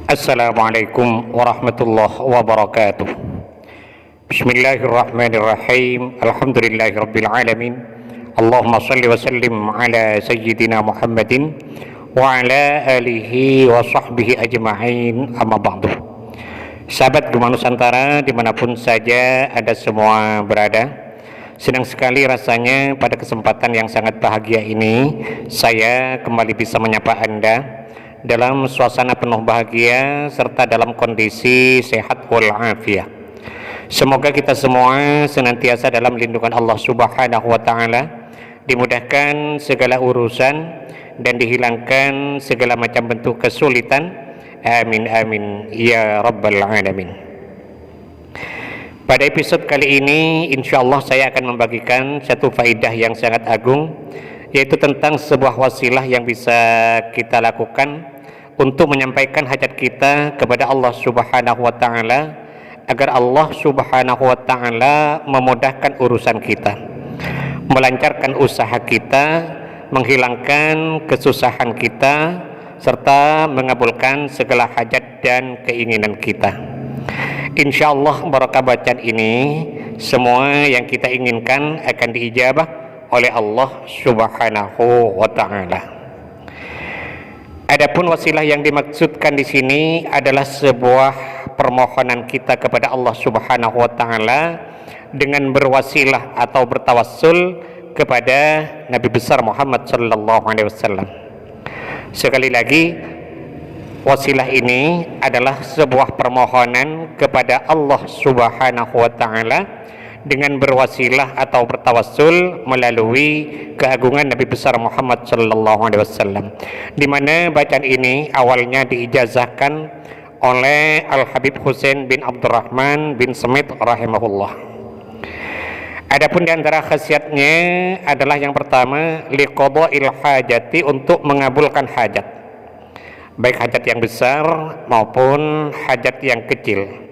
Assalamualaikum warahmatullahi wabarakatuh. Bismillahirrahmanirrahim. Alhamdulillahirabbil alamin. Allahumma shalli wa sallim ala sayyidina Muhammadin wa ala alihi wa sahbihi ajma'in. Amma ba'du. Sahabat Gema Nusantara dimanapun saja Anda semua berada, senang sekali rasanya pada kesempatan yang sangat bahagia ini saya kembali bisa menyapa Anda dalam suasana penuh bahagia serta dalam kondisi sehat walafiat. Semoga kita semua senantiasa dalam lindungan Allah Subhanahu wa taala, dimudahkan segala urusan dan dihilangkan segala macam bentuk kesulitan. Amin amin ya rabbal alamin. Pada episode kali ini insyaallah saya akan membagikan satu faidah yang sangat agung, yaitu tentang sebuah wasilah yang bisa kita lakukan untuk menyampaikan hajat kita kepada Allah Subhanahu wa taala, agar Allah Subhanahu wa taala memudahkan urusan kita, melancarkan usaha kita, menghilangkan kesusahan kita, serta mengabulkan segala hajat dan keinginan kita. Insyaallah barakah bacaan ini semua yang kita inginkan akan diijabah oleh Allah Subhanahu wa taala. Adapun wasilah yang dimaksudkan di sini adalah sebuah permohonan kita kepada Allah Subhanahu wa taala dengan berwasilah atau bertawassul kepada Nabi besar Muhammad sallallahu alaihi wasallam. Sekali lagi, wasilah ini adalah sebuah permohonan kepada Allah Subhanahu wa taala dengan berwasilah atau bertawassul melalui keagungan Nabi besar Muhammad sallallahu alaihi wasallam, di mana bacaan ini awalnya diijazahkan oleh Al-Habib Husain bin Abdurrahman bin Smith rahimahullah. Adapun di antara khasiatnya adalah yang pertama, liqada'il hajati, untuk mengabulkan hajat, baik hajat yang besar maupun hajat yang kecil,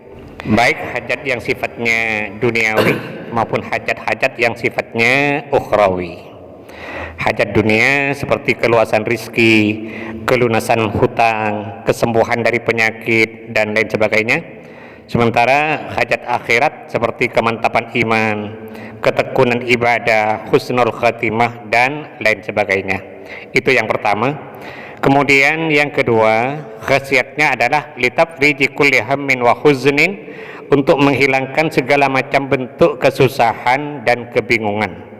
baik hajat yang sifatnya duniawi maupun hajat-hajat yang sifatnya ukhrawi. Hajat dunia seperti keluasan rizki, kelunasan hutang, kesembuhan dari penyakit dan lain sebagainya. Sementara hajat akhirat seperti kemantapan iman, ketekunan ibadah, husnul khatimah dan lain sebagainya. Itu yang pertama. Kemudian yang kedua, khasiatnya adalah litafriji kulli hammin wa huznin, untuk menghilangkan segala macam bentuk kesusahan dan kebingungan.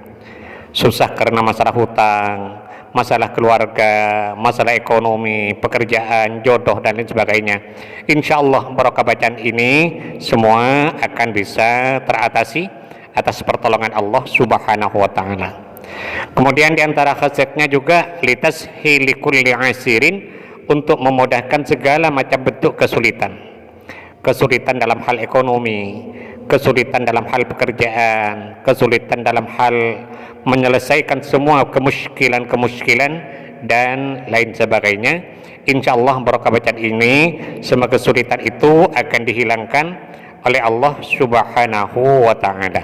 Susah karena masalah hutang, masalah keluarga, masalah ekonomi, pekerjaan, jodoh dan lain sebagainya. Insyaallah barakah bacaan ini semua akan bisa teratasi atas pertolongan Allah Subhanahu wa taala. Kemudian di antara khasiatnya juga litashili kulli asirin, untuk memudahkan segala macam bentuk kesulitan. Kesulitan dalam hal ekonomi, kesulitan dalam hal pekerjaan, kesulitan dalam hal menyelesaikan semua kemuskilan dan lain sebagainya. Insyaallah barakah bacaan ini semua kesulitan itu akan dihilangkan oleh Allah Subhanahu wa taala.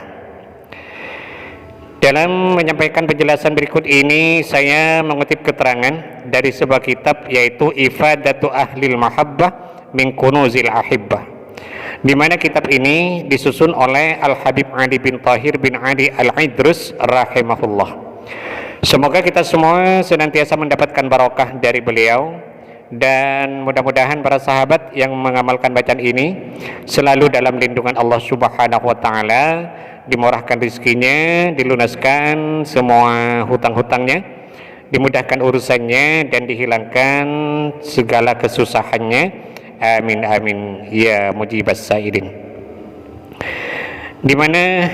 Dalam menyampaikan penjelasan berikut ini, saya mengutip keterangan dari sebuah kitab, yaitu Ifadatu Ahlil Mahabbah min Kunuzil Ahibbah, di mana kitab ini disusun oleh Al-Habib Ali bin Tahir bin Ali Al-Idrus rahimahullah. Semoga kita semua senantiasa mendapatkan barokah dari beliau, dan mudah-mudahan para sahabat yang mengamalkan bacaan ini selalu dalam lindungan Allah Subhanahu wa taala, dimurahkan rezekinya, dilunaskan semua hutang-hutangnya, dimudahkan urusannya dan dihilangkan segala kesusahannya. Amin amin ya mujibas saidin. Di mana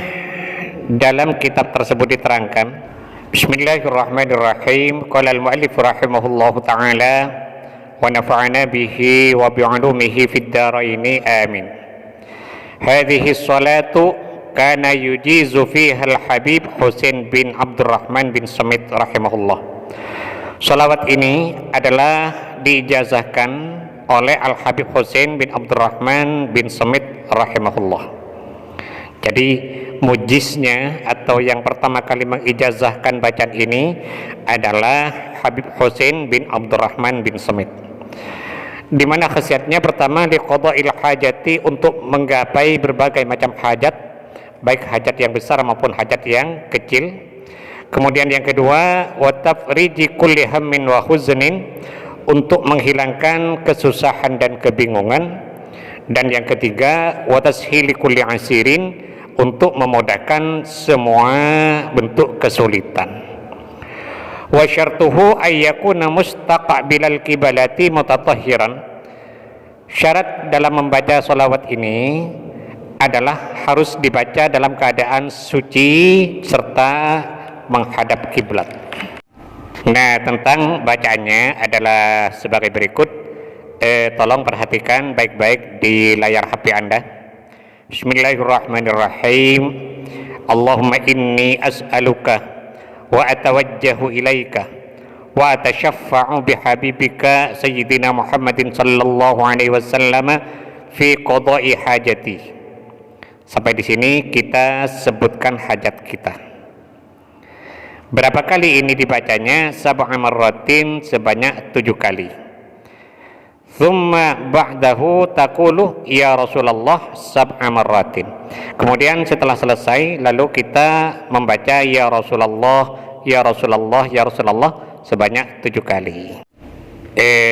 dalam kitab tersebut diterangkan, Bismillahirrahmanirrahim, qala al-muallif rahimahullahu taala wa nafa'ana bihi wa bi'ulumihi fid dharaini amin. Hadhihi sholatu kana yujizu fiha al-Habib Husain bin Abdurrahman bin Smith rahimahullah. Salawat ini adalah diijazahkan oleh Al-Habib Husain bin Abdurrahman bin Smith rahimahullah. Jadi mujiznya atau yang pertama kali mengijazahkan bacaan ini adalah Habib Husain bin Abdurrahman bin Smith. di mana khasiatnya pertama liqada'il hajati, untuk menggapai berbagai macam hajat, baik hajat yang besar maupun hajat yang kecil. Kemudian yang kedua wa tafriji kulli hammin wa huznin, untuk menghilangkan kesusahan dan kebingungan. Dan yang ketiga wa tashili kulli asirin, untuk memudahkan semua bentuk kesulitan. Wa syartuhu ayyakuna mustaqbilal qiblati mutatahhiran. Syarat dalam membaca salawat ini adalah harus dibaca dalam keadaan suci serta menghadap kiblat. Nah, tentang bacaannya adalah sebagai berikut. Tolong perhatikan baik-baik di layar HP Anda. Bismillahirrahmanirrahim. Allahumma inni as'aluka wa atawajjahu ilaika wa atasyaffa'u bihabibika sayyidina Muhammadin sallallahu alaihi wasallam fi qada'i hajati. Sampai di sini kita sebutkan hajat kita. Berapa kali ini dibacanya? Sab'a marratin, sebanyak 7 kali. Thumma ba'dahu taqulu ya Rasulullah sab'a marratin. Kemudian setelah selesai lalu kita membaca ya Rasulullah, ya Rasulullah, ya Rasulullah sebanyak 7 kali.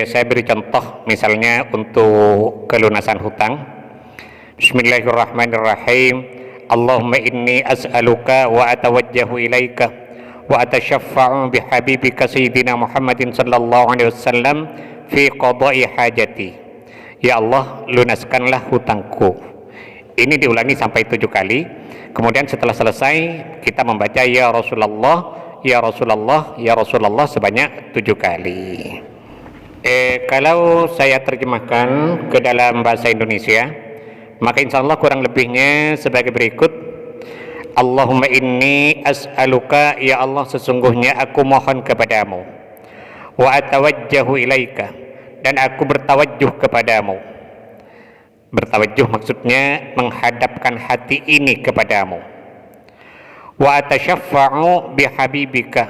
Saya beri contoh misalnya untuk kelunasan hutang. Bismillahirrahmanirrahim. Allahumma inni as'aluka wa atawajjahu ilaika wa atasyaffa'u bihabibika sayyidina Muhammadin sallallahu alaihi wasallam fi qada'i hajati. Ya Allah, lunaskanlah hutangku. Ini diulangi sampai 7 kali. Kemudian setelah selesai kita membaca ya Rasulullah, ya Rasulullah, ya Rasulullah sebanyak 7 kali. Kalau saya terjemahkan ke dalam bahasa Indonesia, maka insya Allah kurang lebihnya sebagai berikut. Allahumma inni as'aluka, ya Allah sesungguhnya aku mohon kepadamu, wa atawajjahu ilaika, dan aku bertawajjuh kepadamu. Bertawajjuh maksudnya menghadapkan hati ini kepadamu. Wa atasyaffa'u bihabibika,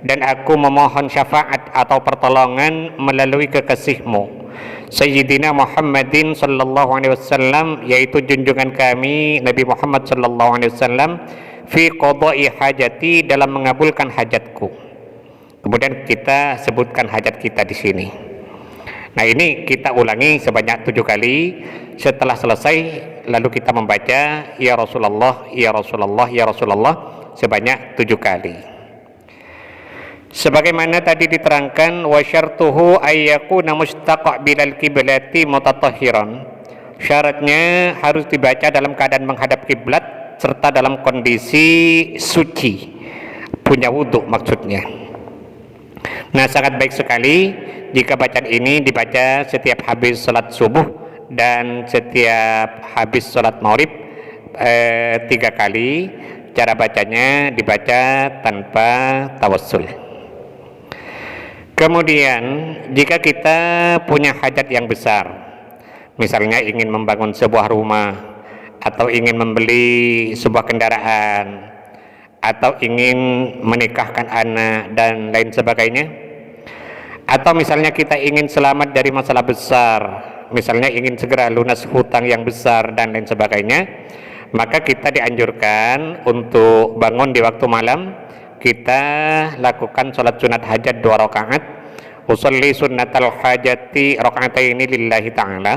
dan aku memohon syafaat atau pertolongan melalui kekasihmu Sayyidina Muhammadin sallallahu alaihi wasallam, yaitu junjungan kami Nabi Muhammad sallallahu alaihi wasallam, fi qada'i hajati, dalam mengabulkan hajatku. Kemudian kita sebutkan hajat kita di sini. Nah, ini kita ulangi sebanyak 7 kali. Setelah selesai lalu kita membaca ya Rasulullah, ya Rasulullah, ya Rasulullah sebanyak 7 kali. Sebagaimana tadi diterangkan, wa syartuhu ayyakuna mustaqbilal qiblati mutatahhiran. Syaratnya harus dibaca dalam keadaan menghadap kiblat serta dalam kondisi suci, punya wudhu maksudnya. Nah, sangat baik sekali jika bacaan ini dibaca setiap habis sholat subuh dan setiap habis sholat maghrib 3 kali. Cara bacanya dibaca tanpa tawassul. Kemudian jika kita punya hajat yang besar, misalnya ingin membangun sebuah rumah, atau ingin membeli sebuah kendaraan, atau ingin menikahkan anak dan lain sebagainya, atau misalnya kita ingin selamat dari masalah besar, misalnya ingin segera lunas hutang yang besar dan lain sebagainya, maka kita dianjurkan untuk bangun di waktu malam, kita lakukan sholat sunat hajat 2 rakaat. Usolli sunnatal hajati rakaataini lillahi ta'ala.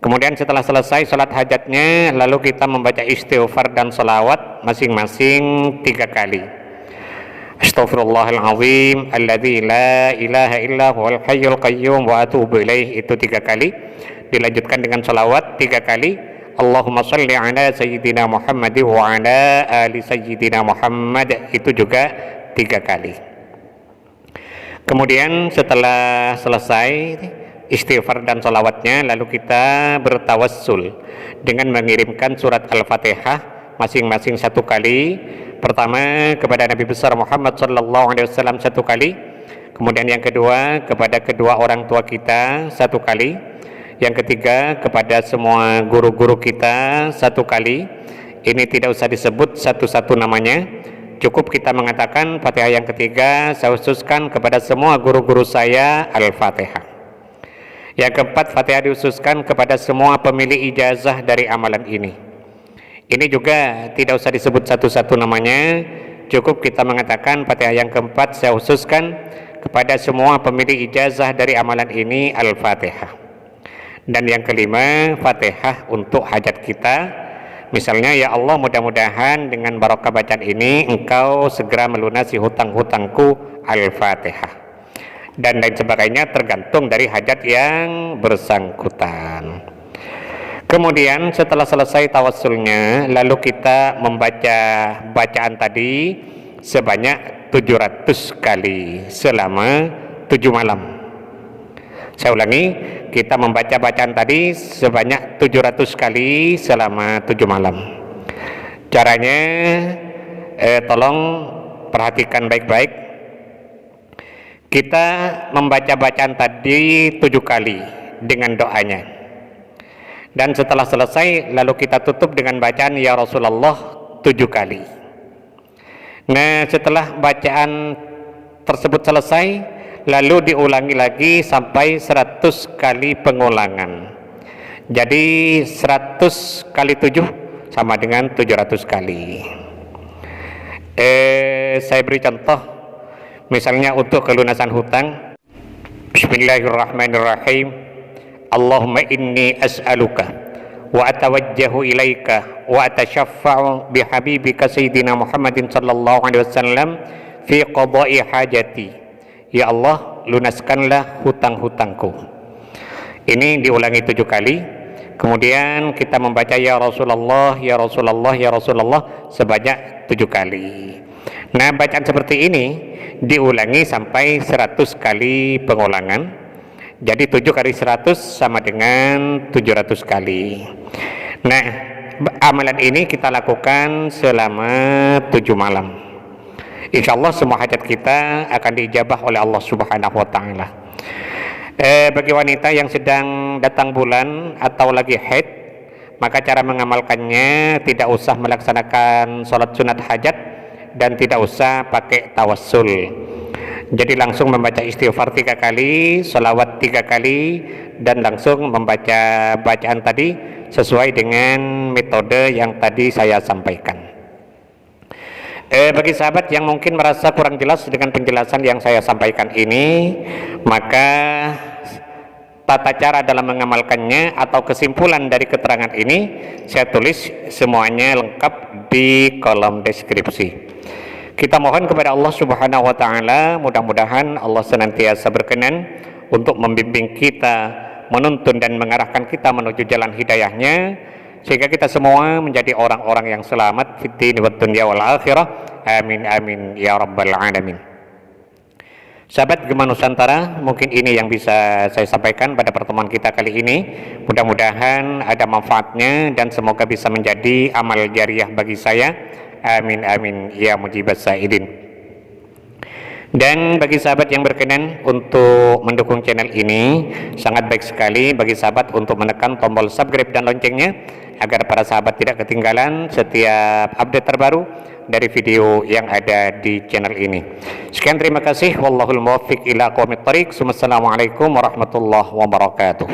Kemudian setelah selesai sholat hajatnya, lalu kita membaca istighfar dan salawat masing-masing 3 kali. Astaghfirullahalazim alladzi la ilaha illa huwal hayyul qayyum wa atubu ilaih, itu 3 kali. Dilanjutkan dengan salawat 3 kali. Allahumma shalli ala sayyidina Muhammad wa ala ali sayyidina Muhammad, itu juga 3 kali. Kemudian setelah selesai istighfar dan salawatnya, lalu kita bertawassul dengan mengirimkan surat Al-Fatihah masing-masing 1 kali. Pertama kepada Nabi besar Muhammad sallallahu alaihi wasallam 1 kali. Kemudian yang kedua kepada kedua orang tua kita 1 kali. Yang ketiga kepada semua guru-guru kita 1 kali. Ini tidak usah disebut satu-satu namanya, cukup kita mengatakan Fatihah yang ketiga saya khususkan kepada semua guru-guru saya Al-Fatihah. Yang keempat, Fatihah dikhususkan kepada semua pemilik ijazah dari amalan ini. Ini juga tidak usah disebut satu-satu namanya, cukup kita mengatakan Fatihah yang keempat saya khususkan kepada semua pemilik ijazah dari amalan ini, Al-Fatihah. Dan yang kelima, Fatihah untuk hajat kita. Misalnya, ya Allah, mudah-mudahan dengan barokah bacaan ini Engkau segera melunasi hutang-hutangku, Al-Fatihah. Dan lain sebagainya, tergantung dari hajat yang bersangkutan. Kemudian setelah selesai tawassulnya, lalu kita membaca bacaan tadi sebanyak 700 kali selama 7 malam. Saya ulangi, kita membaca bacaan tadi sebanyak 700 kali selama 7 malam. Caranya, tolong perhatikan baik-baik. Kita membaca bacaan tadi 7 kali dengan doanya, dan setelah selesai lalu kita tutup dengan bacaan ya Rasulullah 7 kali. Nah, setelah bacaan tersebut selesai, lalu diulangi lagi sampai 100 kali pengulangan. Jadi 100 kali 7 sama dengan 700 kali. Saya beri contoh. Misalnya untuk kelunasan hutang, Bismillahirrahmanirrahim. Allahumma inni as'aluka wa atawajjahu ilaika wa atasyaffa'u bihabibika Sayyidina Muhammadin sallallahu alaihi wasallam fi qada'i hajati. Ya Allah, lunaskanlah hutang-hutangku. Ini diulangi 7 kali. Kemudian kita membaca ya Rasulullah, ya Rasulullah, ya Rasulullah sebanyak 7 kali. Nah, bacaan seperti ini diulangi sampai 100 kali pengulangan. Jadi 7 kali 100 sama dengan 700 kali. Nah, amalan ini kita lakukan selama 7 malam. Insya Allah semua hajat kita akan diijabah oleh Allah Subhanahu wa Ta'ala. Bagi wanita yang sedang datang bulan atau lagi haid, maka cara mengamalkannya tidak usah melaksanakan sholat sunat hajat dan tidak usah pakai tawassul. Jadi langsung membaca istighfar 3 kali, sholawat 3 kali, dan langsung membaca bacaan tadi sesuai dengan metode yang tadi saya sampaikan. Bagi sahabat yang mungkin merasa kurang jelas dengan penjelasan yang saya sampaikan ini, maka tata cara dalam mengamalkannya atau kesimpulan dari keterangan ini saya tulis semuanya lengkap di kolom deskripsi. Kita mohon kepada Allah Subhanahu wa Ta'ala, mudah-mudahan Allah senantiasa berkenan untuk membimbing kita, menuntun dan mengarahkan kita menuju jalan hidayahnya, sehingga kita semua menjadi orang-orang yang selamat fid din wad dunya wal akhirah. Amin amin ya rabbal alamin. Sahabat Gema Nusantara, mungkin ini yang bisa saya sampaikan pada pertemuan kita kali ini. Mudah-mudahan ada manfaatnya dan semoga bisa menjadi amal jariah bagi saya. Amin amin ya mujibas sa'idin. Dan bagi sahabat yang berkenan untuk mendukung channel ini, sangat baik sekali bagi sahabat untuk menekan tombol subscribe dan loncengnya agar para sahabat tidak ketinggalan setiap update terbaru dari video yang ada di channel ini. Sekian, terima kasih. Wallahul muwaffiq ila aqwamit thoriq. Wassalamualaikum warahmatullahi wabarakatuh.